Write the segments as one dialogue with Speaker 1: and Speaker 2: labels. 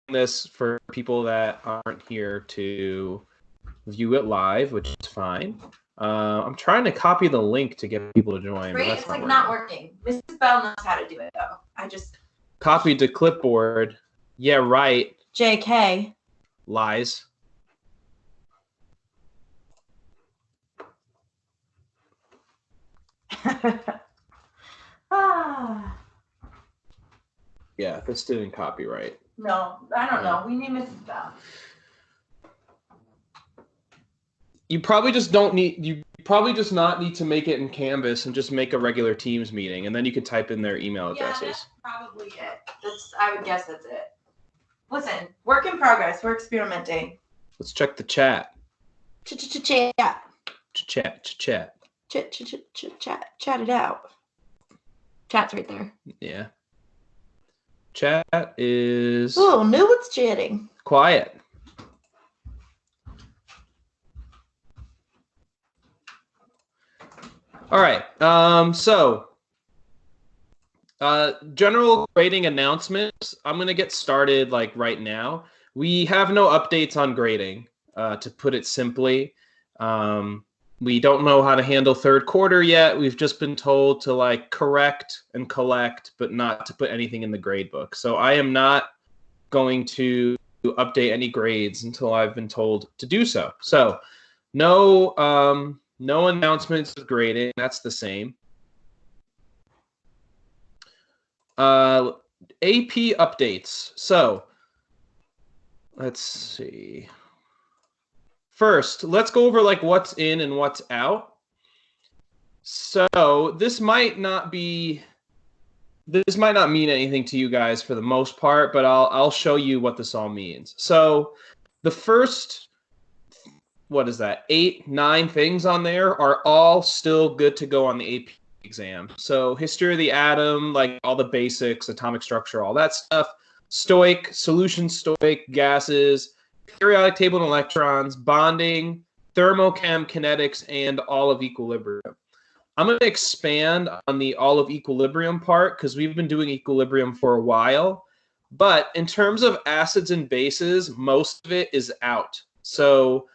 Speaker 1: this for people that aren't here to view it live, which is fine. I'm trying to copy the link to get people to join.
Speaker 2: Great, it's like not working. Mrs. Bell knows how to do it though. I just
Speaker 1: copied to clipboard. Yeah, right.
Speaker 2: JK.
Speaker 1: Lies. Yeah, this didn't copyright.
Speaker 2: No, I don't know. We need Mrs. Bell.
Speaker 1: You probably just don't need. You probably just not need to make it in Canvas and just make a regular Teams meeting, and then you could type in their email addresses.
Speaker 2: Yeah, that's probably it. I would guess that's it. Listen, work in progress. We're experimenting.
Speaker 1: Let's check the chat.
Speaker 2: Chat. Chat it out. Chat's right there.
Speaker 1: Yeah. Chat is.
Speaker 2: Oh, no one's chatting.
Speaker 1: Quiet. All right. General grading announcements. I'm going to get started like right now. We have no updates on grading, to put it simply. We don't know how to handle third quarter yet. We've just been told to like correct and collect, but not to put anything in the grade book. So I am not going to update any grades until I've been told to do so. So no announcements of grading. That's the same. AP updates. So let's see. First, let's go over like what's in and what's out. So this might not mean anything to you guys for the most part, but I'll show you what this all means. So the first, what is that, 8, 9 things on there are all still good to go on the AP exam. So history of the atom, like all the basics, atomic structure, all that stuff, stoic, solution stoic, gases, periodic table and electrons, bonding, thermochem, kinetics, and all of equilibrium. I'm going to expand on the all of equilibrium part because we've been doing equilibrium for a while. But in terms of acids and bases, most of it is out. So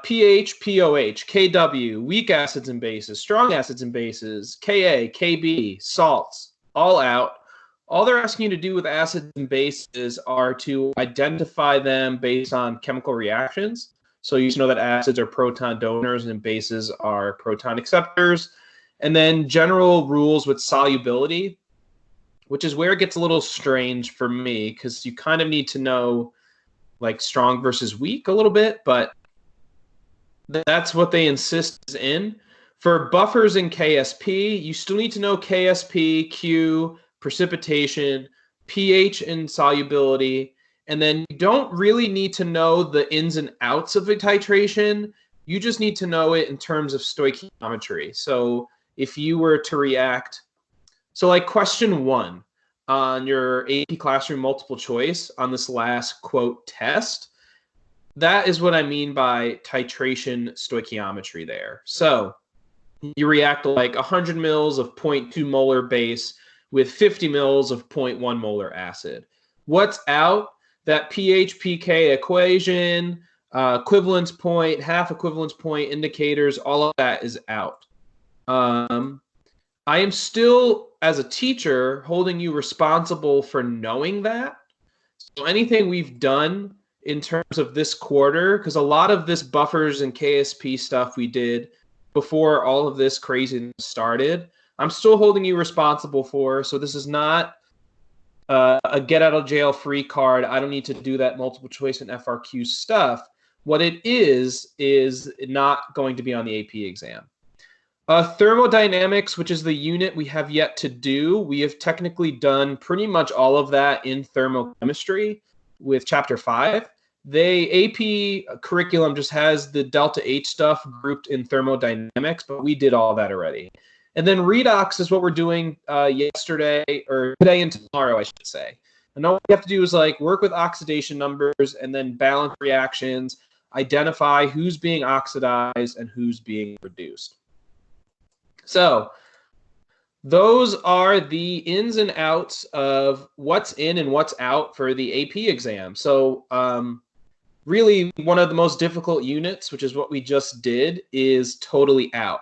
Speaker 1: pH, POH, KW, weak acids and bases, strong acids and bases, Ka, Kb, salts, all out. All they're asking you to do with acids and bases are to identify them based on chemical reactions. So you should know that acids are proton donors and bases are proton acceptors. And then general rules with solubility, which is where it gets a little strange for me because you kind of need to know like strong versus weak a little bit, but that's what they insist is in. For buffers in KSP, you still need to know KSP, Q, precipitation, pH and solubility, and then you don't really need to know the ins and outs of a titration. You just need to know it in terms of stoichiometry. So if you were to react, so like question 1 on your AP Classroom multiple choice on this last quote test, that is what I mean by titration stoichiometry there. So you react like 100 mils of 0.2 molar base with 50 mils of 0.1 molar acid. What's out? That pH pK equation, equivalence point, half equivalence point indicators, all of that is out. I am still, as a teacher, holding you responsible for knowing that. So anything we've done in terms of this quarter, because a lot of this buffers and KSP stuff we did before all of this craziness started, I'm still holding you responsible for. So this is not a get out of jail free card. I don't need to do that multiple choice and FRQ stuff. What it is not going to be on the AP exam. Thermodynamics, which is the unit we have yet to do. We have technically done pretty much all of that in thermochemistry with chapter 5. The AP curriculum just has the delta H stuff grouped in thermodynamics, but we did all that already. And then redox is what we're doing yesterday, or today and tomorrow, I should say. And all we have to do is like work with oxidation numbers and then balance reactions, identify who's being oxidized and who's being reduced. So those are the ins and outs of what's in and what's out for the AP exam. So really one of the most difficult units, which is what we just did, is totally out.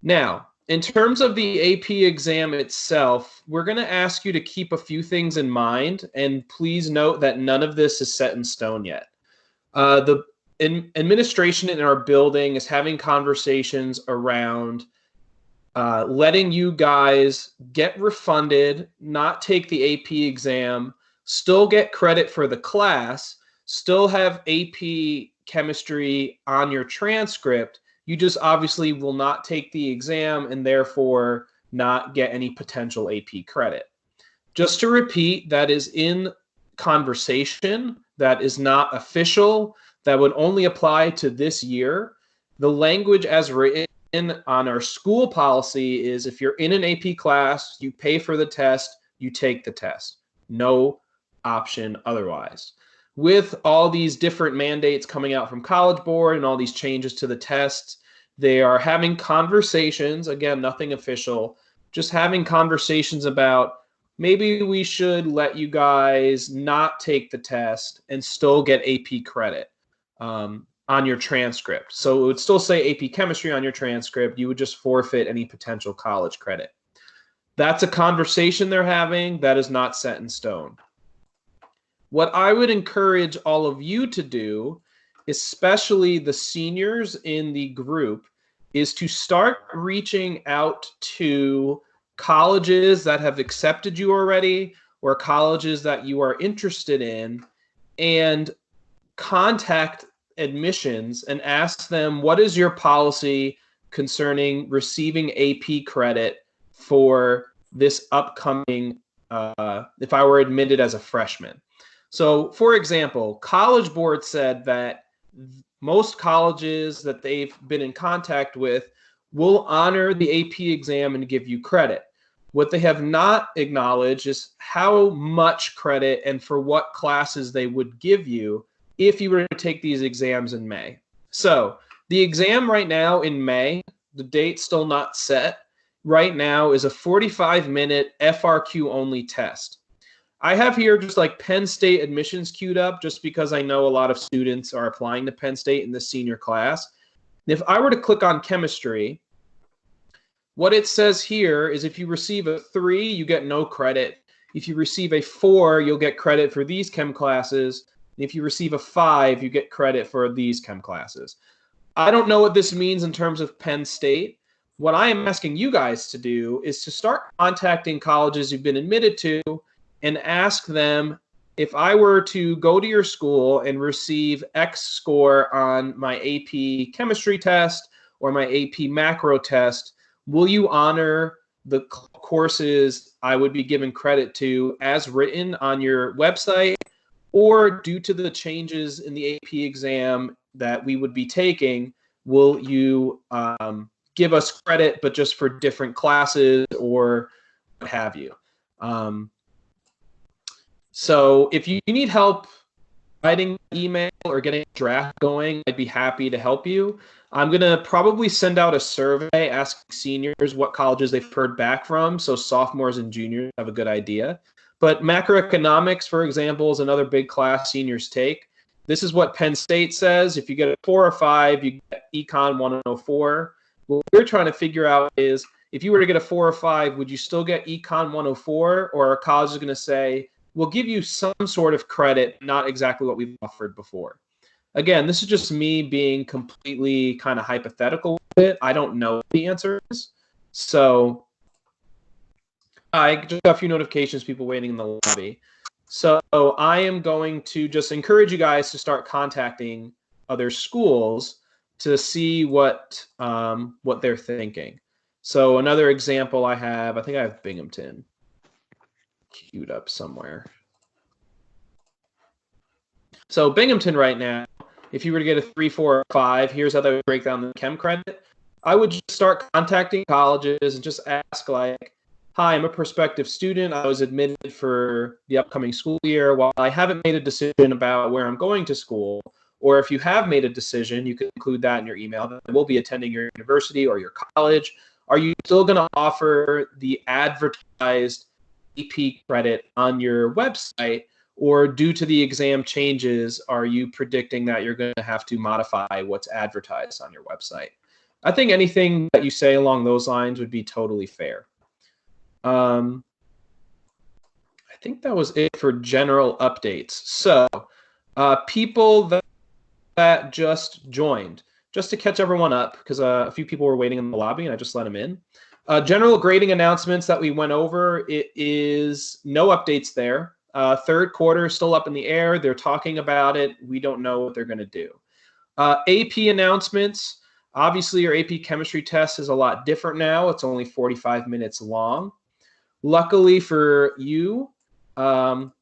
Speaker 1: Now, in terms of the AP exam itself, we're going to ask you to keep a few things in mind, and please note that none of this is set in stone yet. The administration in our building is having conversations around letting you guys get refunded, not take the AP exam, still get credit for the class, still have AP chemistry on your transcript. You just obviously will not take the exam and therefore not get any potential AP credit. Just to repeat, that is in conversation, that is not official, that would only apply to this year. The language as written on our school policy is if you're in an AP class, you pay for the test, you take the test. No option otherwise. With all these different mandates coming out from College Board and all these changes to the tests, they are having conversations, again, nothing official, just having conversations about maybe we should let you guys not take the test and still get AP credit on your transcript. So it would still say AP chemistry on your transcript. You would just forfeit any potential college credit. That's a conversation they're having. That is not set in stone. What I would encourage all of you to do, especially the seniors in the group, is to start reaching out to colleges that have accepted you already or colleges that you are interested in and contact admissions and ask them, what is your policy concerning receiving AP credit for this upcoming, if I were admitted as a freshman? So, for example, College Board said that most colleges that they've been in contact with will honor the AP exam and give you credit. What they have not acknowledged is how much credit and for what classes they would give you if you were to take these exams in May. So, the exam right now in May, the date's still not set, right now is a 45-minute FRQ only test. I have here just like Penn State admissions queued up just because I know a lot of students are applying to Penn State in the senior class. If I were to click on chemistry, what it says here is if you receive a 3, you get no credit. If you receive a 4, you'll get credit for these chem classes. If you receive a 5, you get credit for these chem classes. I don't know what this means in terms of Penn State. What I am asking you guys to do is to start contacting colleges you've been admitted to and ask them, if I were to go to your school and receive X score on my AP chemistry test or my AP macro test, will you honor the courses I would be given credit to as written on your website? Or due to the changes in the AP exam that we would be taking, will you give us credit but just for different classes or what have you? So if you need help writing an email or getting a draft going, I'd be happy to help you. I'm going to probably send out a survey asking seniors what colleges they've heard back from, so sophomores and juniors have a good idea. But macroeconomics, for example, is another big class seniors take. This is what Penn State says. If you get a 4 or 5, you get Econ 104. What we're trying to figure out is if you were to get a 4 or 5, would you still get Econ 104? Or are colleges going to say, we'll give you some sort of credit, not exactly what we've offered before? Again, this is just me being completely kind of hypothetical with it. I don't know the answers. So I just got a few notifications, people waiting in the lobby. So I am going to just encourage you guys to start contacting other schools to see what they're thinking. So another example I think I have Binghamton queued up somewhere. So Binghamton right now, if you were to get a 3, 4, or 5, here's how they would break down the chem credit. I would just start contacting colleges and just ask like, hi, I'm a prospective student. I was admitted for the upcoming school year. While I haven't made a decision about where I'm going to school, or if you have made a decision, you can include that in your email. I will be attending your university or your college. are you still going to offer the advertised AP credit on your website? Or due to the exam changes, are you predicting that you're going to have to modify what's advertised on your website? I think anything that you say along those lines would be totally fair. I think that was it for general updates. So people that just joined, just to catch everyone up, because a few people were waiting in the lobby and I just let them in. General grading announcements that we went over, it is no updates there. Third quarter is still up in the air. They're talking about it. We don't know what they're going to do. AP announcements. Obviously, your AP chemistry test is a lot different now. It's only 45 minutes long. Luckily for you,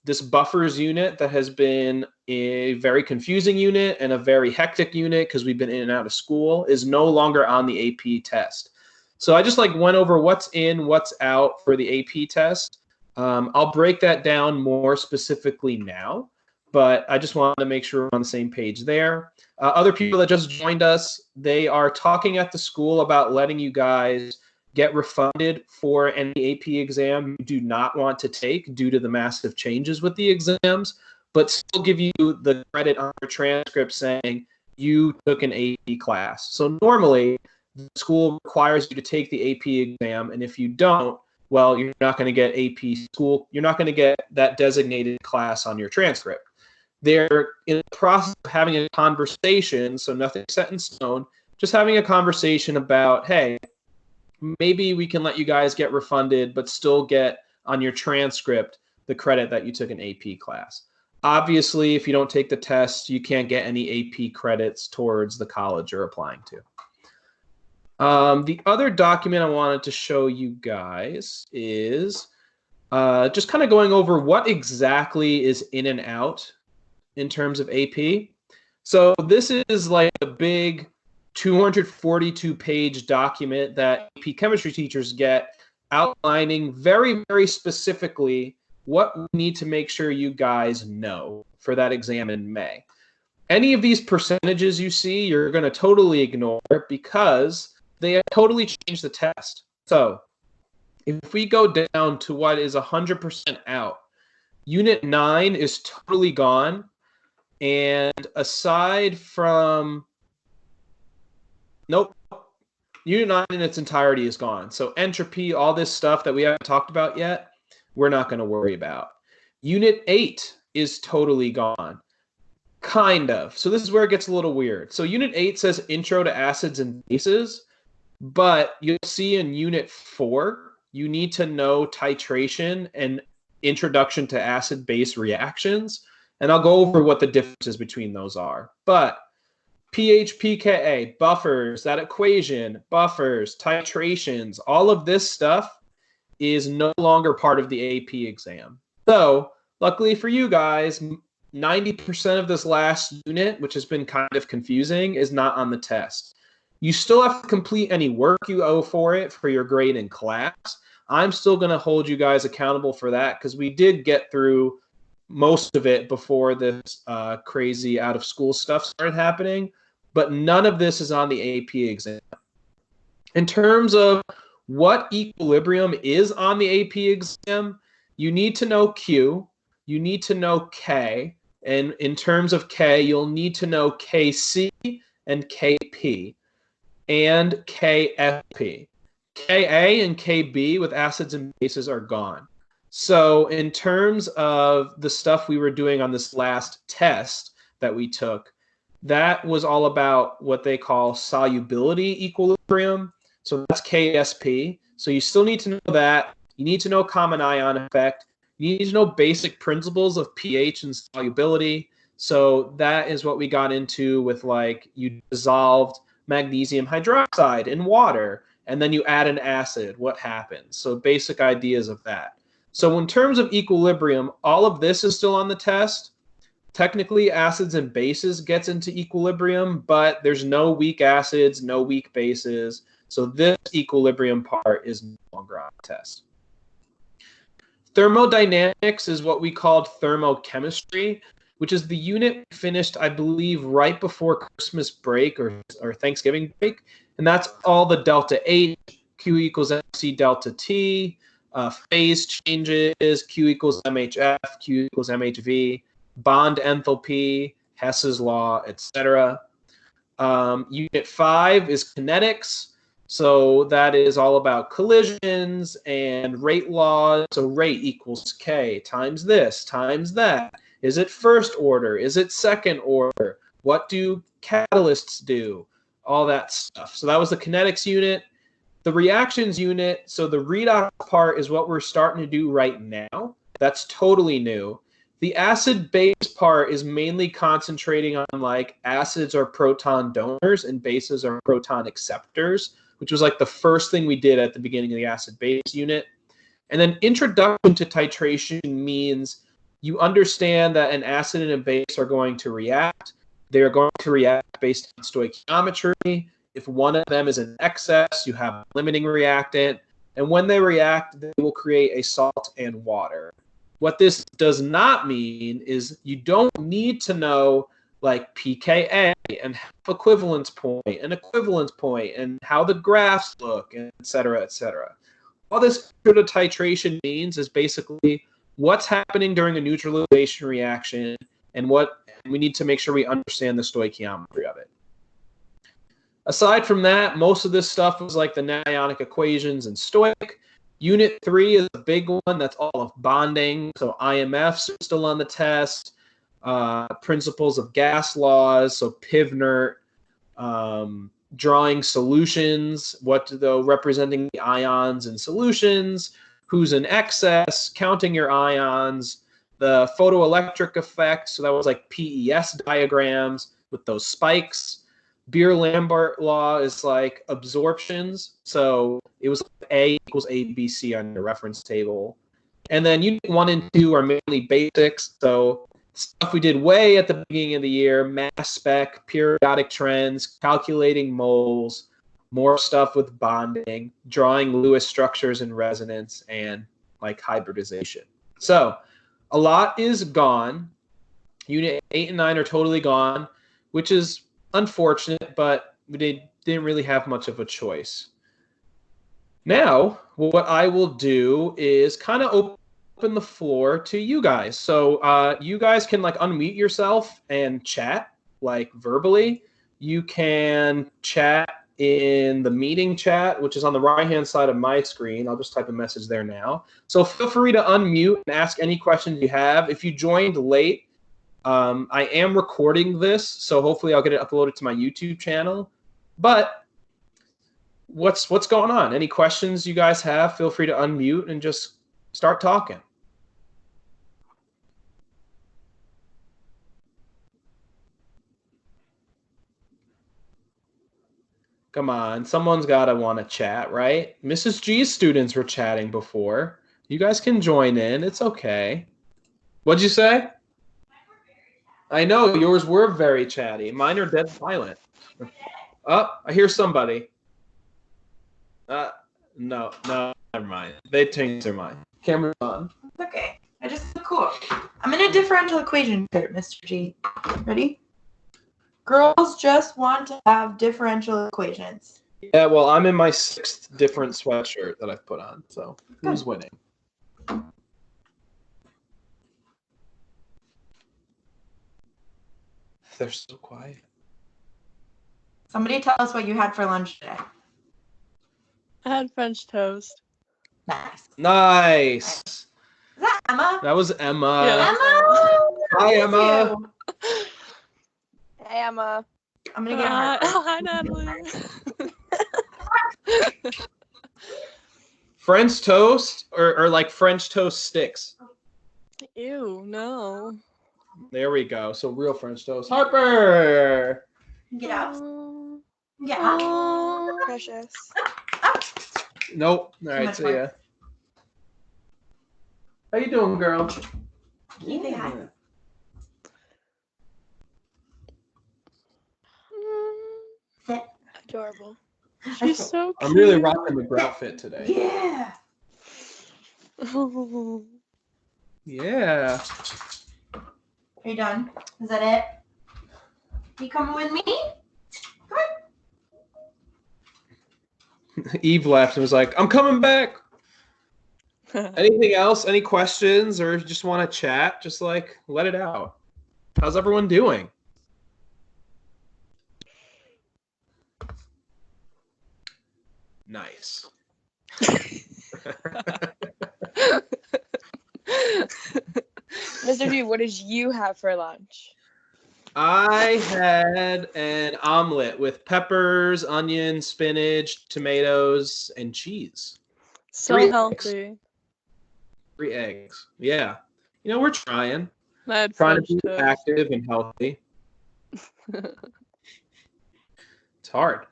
Speaker 1: this buffers unit that has been a very confusing unit and a very hectic unit because we've been in and out of school is no longer on the AP test. So I just went over what's in, what's out for the AP test. I'll break that down more specifically now, but I just wanted to make sure we're on the same page there. Other people that just joined us, they are talking at the school about letting you guys get refunded for any AP exam you do not want to take due to the massive changes with the exams, but still give you the credit on your transcript saying you took an AP class. So normally, the school requires you to take the AP exam, and if you don't, well, you're not going to get AP school. You're not going to get that designated class on your transcript. They're in the process of having a conversation, so nothing set in stone, just having a conversation about, hey, maybe we can let you guys get refunded, but still get on your transcript the credit that you took an AP class. Obviously, if you don't take the test, you can't get any AP credits towards the college you're applying to. The other document I wanted to show you guys is just kind of going over what exactly is in and out in terms of AP. So this is like a big 242-page document that AP chemistry teachers get outlining very, very specifically what we need to make sure you guys know for that exam in May. Any of these percentages you see, you're going to totally ignore because they have totally changed the test. So if we go down to what is 100% out, Unit 9 is totally gone. And aside from, nope, Unit 9 in its entirety is gone. So entropy, all this stuff that we haven't talked about yet, we're not going to worry about. Unit 8 is totally gone. Kind of. So this is where it gets a little weird. So Unit 8 says Intro to Acids and Bases. But you'll see in Unit 4, you need to know titration and introduction to acid-base reactions. And I'll go over what the differences between those are. But pH, pKa, buffers, that equation, buffers, titrations, all of this stuff is no longer part of the AP exam. So luckily for you guys, 90% of this last unit, which has been kind of confusing, is not on the test. You still have to complete any work you owe for it for your grade in class. I'm still going to hold you guys accountable for that because we did get through most of it before this crazy out-of-school stuff started happening, but none of this is on the AP exam. In terms of what equilibrium is on the AP exam, you need to know Q, you need to know K, and in terms of K, you'll need to know KC and KP. And KFP. Ka and Kb with acids and bases are gone. So in terms of the stuff we were doing on this last test that we took, that was all about what they call solubility equilibrium. So that's KSP. So you still need to know that. You need to know common ion effect. You need to know basic principles of pH and solubility. So that is what we got into with you dissolved magnesium hydroxide in water, and then you add an acid, what happens? So basic ideas of that. So in terms of equilibrium, all of this is still on the test. Technically, acids and bases gets into equilibrium, but there's no weak acids, no weak bases. So this equilibrium part is no longer on the test. Thermodynamics is what we called thermochemistry, which is the unit finished, I believe, right before Christmas break or Thanksgiving break. And that's all the delta H, Q equals MC delta T. Phase changes, Q equals MHF, Q equals MHV, bond enthalpy, Hess's law, etc. Unit 5 is kinetics. So that is all about collisions and rate laws. So rate equals K times this, times that. Is it first order? Is it second order? What do catalysts do? All that stuff. So that was the kinetics unit. The reactions unit, so the redox part is what we're starting to do right now. That's totally new. The acid-base part is mainly concentrating on like acids are proton donors and bases are proton acceptors, which was like the first thing we did at the beginning of the acid-base unit. And then introduction to titration means you understand that an acid and a base are going to react. They are going to react based on stoichiometry. If one of them is in excess, you have a limiting reactant. And when they react, they will create a salt and water. What this does not mean is you don't need to know like pKa and half equivalence point and how the graphs look, and et cetera, et cetera. All this sort of titration means is basically what's happening during a neutralization reaction and what we need to make sure we understand the stoichiometry of it. Aside from that, most of this stuff was like the naionic equations and stoic. Unit 3 is a big one. That's all of bonding. So IMFs are still on the test. Principles of gas laws. So Pivnert. Drawing solutions. Representing the ions in solutions. Who's in excess. Counting your ions. The photoelectric effect. So that was like PES diagrams with those spikes. Beer-Lambert law is like absorptions. So it was A equals ABC on your reference table. And then unit 1 and 2 are mainly basics. So stuff we did way at the beginning of the year, mass spec, periodic trends, calculating moles, more stuff with bonding, drawing Lewis structures and resonance, and like hybridization. So a lot is gone. Unit 8 and 9 are totally gone, which is unfortunate, but we didn't really have much of a choice. Now, what I will do is kind of open the floor to you guys. So you guys can like unmute yourself and chat like verbally. You can chat in the meeting chat, which is on the right-hand side of my screen. I'll just type a message there now. So feel free to unmute and ask any questions you have. If you joined late, I am recording this, so hopefully I'll get it uploaded to my YouTube channel. But what's going on? Any questions you guys have, feel free to unmute and just start talking. Come on, someone's got to want to chat, right? Mrs. G's students were chatting before. You guys can join in. It's okay. What'd you say? I know, yours were very chatty. Mine are dead silent. Oh, I hear somebody. No, never mind. They changed their mind. Camera's on.
Speaker 2: It's okay. I just look cool. I'm in a differential equation here, Mr. G. Ready? Girls just want to have differential equations.
Speaker 1: Yeah, well, I'm in my 6th different sweatshirt that I've put on, so who's winning? They're so quiet.
Speaker 2: Somebody tell us what you had for lunch today.
Speaker 3: I had French toast.
Speaker 1: Nice.
Speaker 2: Is that Emma?
Speaker 1: That was Emma.
Speaker 3: Yeah.
Speaker 2: Emma!
Speaker 1: Hi, Emma.
Speaker 3: Hey, Emma.
Speaker 2: I'm going to get her.
Speaker 3: Oh, hi, Natalie.
Speaker 1: French toast or like French toast sticks?
Speaker 3: Ew, no.
Speaker 1: There we go. So real French toast. Harper!
Speaker 2: Get out.
Speaker 3: Oh,
Speaker 2: Get out.
Speaker 3: oh, precious.
Speaker 1: Nope. All right, see ya. How you doing, girl?
Speaker 2: Can you say hi? Sit.
Speaker 3: Adorable. She's so cute.
Speaker 1: I'm really rocking the outfit today.
Speaker 2: Yeah.
Speaker 3: Oh.
Speaker 1: Yeah.
Speaker 2: Are you done? Is that it? You coming with me? Come
Speaker 1: Eve left and was like, I'm coming back. Anything else? Any questions or just want to chat? Just like let it out. How's everyone doing? Nice.
Speaker 3: Mr. G, what did you have for lunch?
Speaker 1: I had an omelet with peppers, onions, spinach, tomatoes, and cheese.
Speaker 3: So
Speaker 1: 3 eggs.
Speaker 3: healthy.
Speaker 1: 3 eggs. Yeah. You know, we're trying.
Speaker 3: I had
Speaker 1: Trying to
Speaker 3: French
Speaker 1: be
Speaker 3: toast.
Speaker 1: active and healthy. It's hard.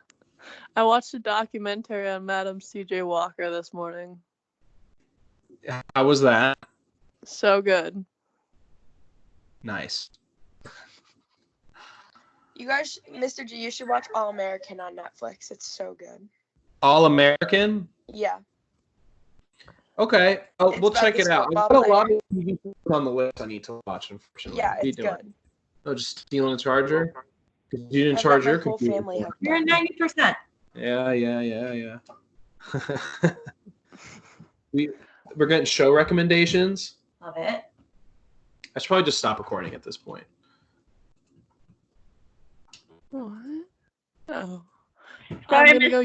Speaker 3: I watched a documentary on Madam C.J. Walker this morning.
Speaker 1: How was that?
Speaker 3: So good.
Speaker 1: Nice.
Speaker 4: You guys, Mr. G, you should watch All American on Netflix. It's so good.
Speaker 1: All American?
Speaker 4: Yeah.
Speaker 1: Okay.
Speaker 4: It's
Speaker 1: We'll
Speaker 4: about
Speaker 1: check
Speaker 4: this
Speaker 1: it out. I've
Speaker 4: football
Speaker 1: got a lot
Speaker 4: player.
Speaker 1: of TV shows on the list I need to watch, unfortunately.
Speaker 4: Yeah,
Speaker 1: What are you
Speaker 4: it's
Speaker 1: doing?
Speaker 4: good.
Speaker 1: Oh, just stealing a charger? You didn't
Speaker 4: I've
Speaker 1: charge
Speaker 4: got
Speaker 1: your
Speaker 4: my whole
Speaker 1: computer.
Speaker 4: family hooked
Speaker 2: You're
Speaker 4: up.
Speaker 2: at 90%.
Speaker 1: Yeah. We're getting show recommendations.
Speaker 2: Love it.
Speaker 1: I should probably just stop recording at this point.
Speaker 3: What? Oh.
Speaker 2: Sorry,
Speaker 3: I'm gonna go